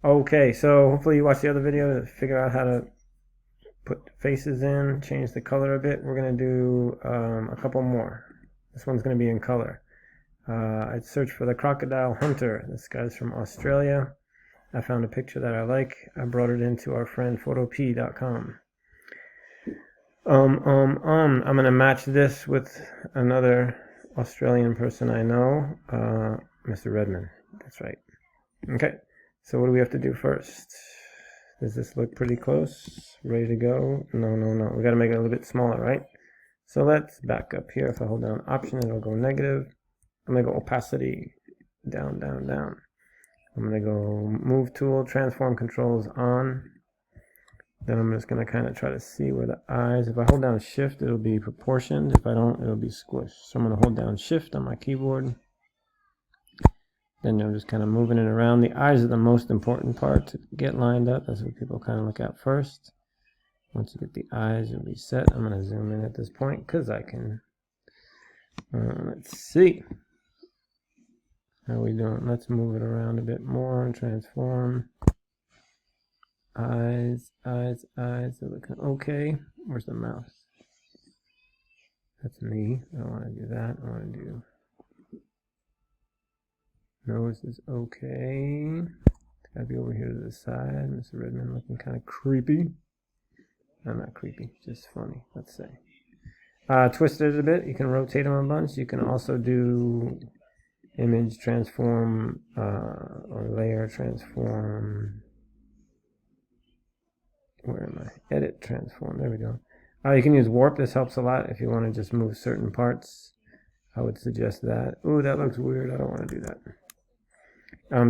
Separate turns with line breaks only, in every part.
Okay, so hopefully you watched the other video to figure out how to put faces in, change the color a bit. We're going to do a couple more. This one's going to be in color. I searched for the Crocodile Hunter. This guy's from Australia. I found a picture that I like. I brought it into our friend photop.com. I'm going to match this with another Australian person I know, Mr. Redman. That's right. Okay, so what do we have to do first? Does this look pretty close? Ready to go? No, no, no. We got to make it a little bit smaller, right? So let's back up here. If I hold down Option, it'll go negative. I'm going to go Opacity, down, down, down. I'm going to go Move Tool, Transform Controls on. Then I'm just going to kind of try to see where the eyes, if I hold down Shift, it'll be proportioned. If I don't, it'll be squished. So I'm going to hold down Shift on my keyboard. Then I'm just kind of moving it around. The eyes are the most important part to get lined up. That's what people kind of look at first. Once you get the eyes, it'll be set. I'm going to zoom in at this point because I can. Let's see. How are we doing? Let's move it around a bit more and transform. Eyes, eyes, eyes. They're looking okay. Where's the mouse? That's me. I don't want to do that. I want to do. Nose is okay. It's gotta be over here to the side. Mr. Redman looking kind of creepy. I'm not creepy, just funny, let's say. Twist it a bit. You can rotate them a bunch. You can also do image transform or layer transform. Where am I? Edit transform. There we go. You can use warp. This helps a lot if you want to just move certain parts. I would suggest that. Ooh, that looks weird. I don't want to do that.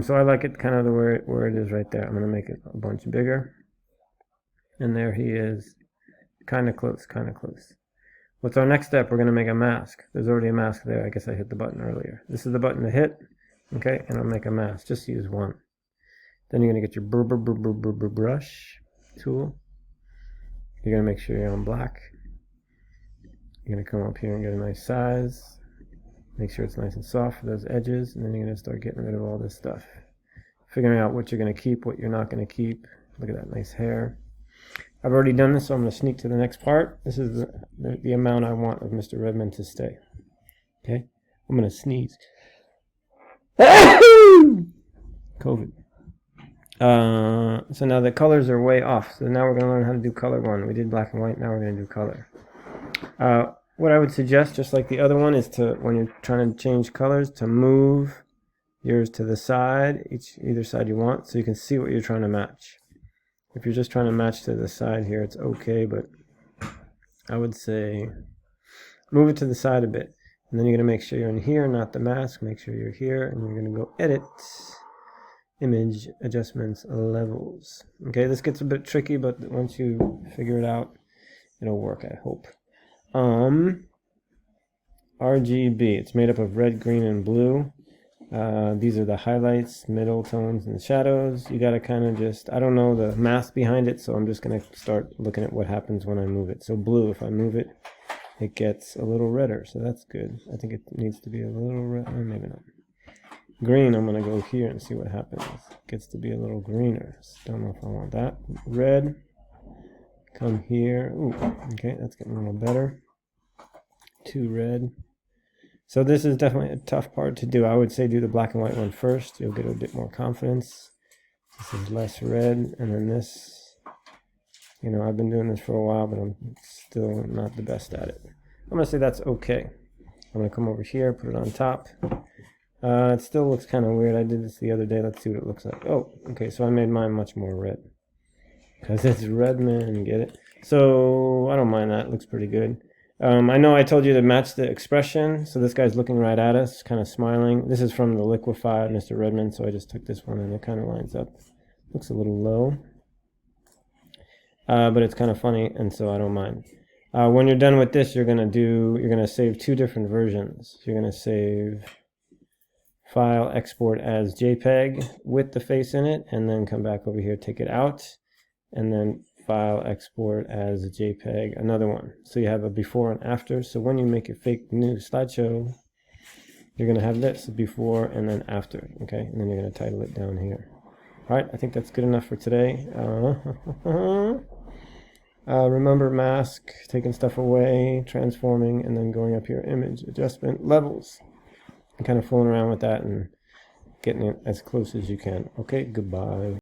So I like it kind of where it is right there. I'm going to make it a bunch bigger. And there he is. Kind of close, kind of close. What's our next step? We're going to make a mask. There's already a mask there. I guess I hit the button earlier. This is the button to hit. Okay, and I'll make a mask. Just use one. Then you're going to get your brush tool. You're going to make sure you're on black. You're going to come up here and get a nice size. Make sure it's nice and soft for those edges, and then you're going to start getting rid of all this stuff. Figuring out what you're going to keep, what you're not going to keep. Look at that nice hair. I've already done this, so I'm going to sneak to the next part. This is the amount I want of Mr. Redman to stay. Okay? I'm going to sneeze. COVID. So now the colors are way off. So now we're going to learn how to do color one. We did black and white, now we're going to do color. What I would suggest, just like the other one, is to, when you're trying to change colors, to move yours to the side, either side you want, so you can see what you're trying to match. If you're just trying to match to the side here, it's okay, but I would say move it to the side a bit. And then you're going to make sure you're in here, not the mask. Make sure you're here, and you're going to go Edit, Image, Adjustments, Levels. Okay, this gets a bit tricky, but once you figure it out, it'll work, I hope. RGB, it's made up of red, green, and blue. These are the highlights, middle tones, and shadows. You gotta kind of just, I don't know the math behind it, so I'm just gonna start looking at what happens when I move it. So blue, if I move it, it gets a little redder, so that's good. I think it needs to be a little red, or maybe not. Green, I'm gonna go here and see what happens. It gets to be a little greener. Don't know if I want that. Red, come here. Ooh, okay, that's getting a little better. Too red. So this is definitely a tough part to do. I would say do the black and white one first. You'll get a bit more confidence. This is less red, and then this, you know, I've been doing this for a while, but I'm still not the best at it. I'm gonna say that's okay. I'm gonna come over here, put it on top. It still looks kind of weird. I did this the other day. Let's see what it looks like. Oh, okay, so I made mine much more red. Because it's Redman, get it? So I don't mind that. It looks pretty good. I know I told you to match the expression, so this guy's looking right at us, kind of smiling. This is from the liquefied Mr. Redman, so I just took this one and it kind of lines up. Looks a little low, but it's kind of funny, and so I don't mind. When you're done with this, you're gonna save two different versions. You're gonna save file, export as JPEG with the face in it, and then come back over here, take it out, and then file, export as a JPEG, another one. So you have a before and after. So when you make your fake new slideshow, you're going to have this before and then after, okay? And then you're going to title it down here. All right, I think that's good enough for today. Remember mask, taking stuff away, transforming, and then going up here, image adjustment levels, and kind of fooling around with that and getting it as close as you can. Okay, goodbye.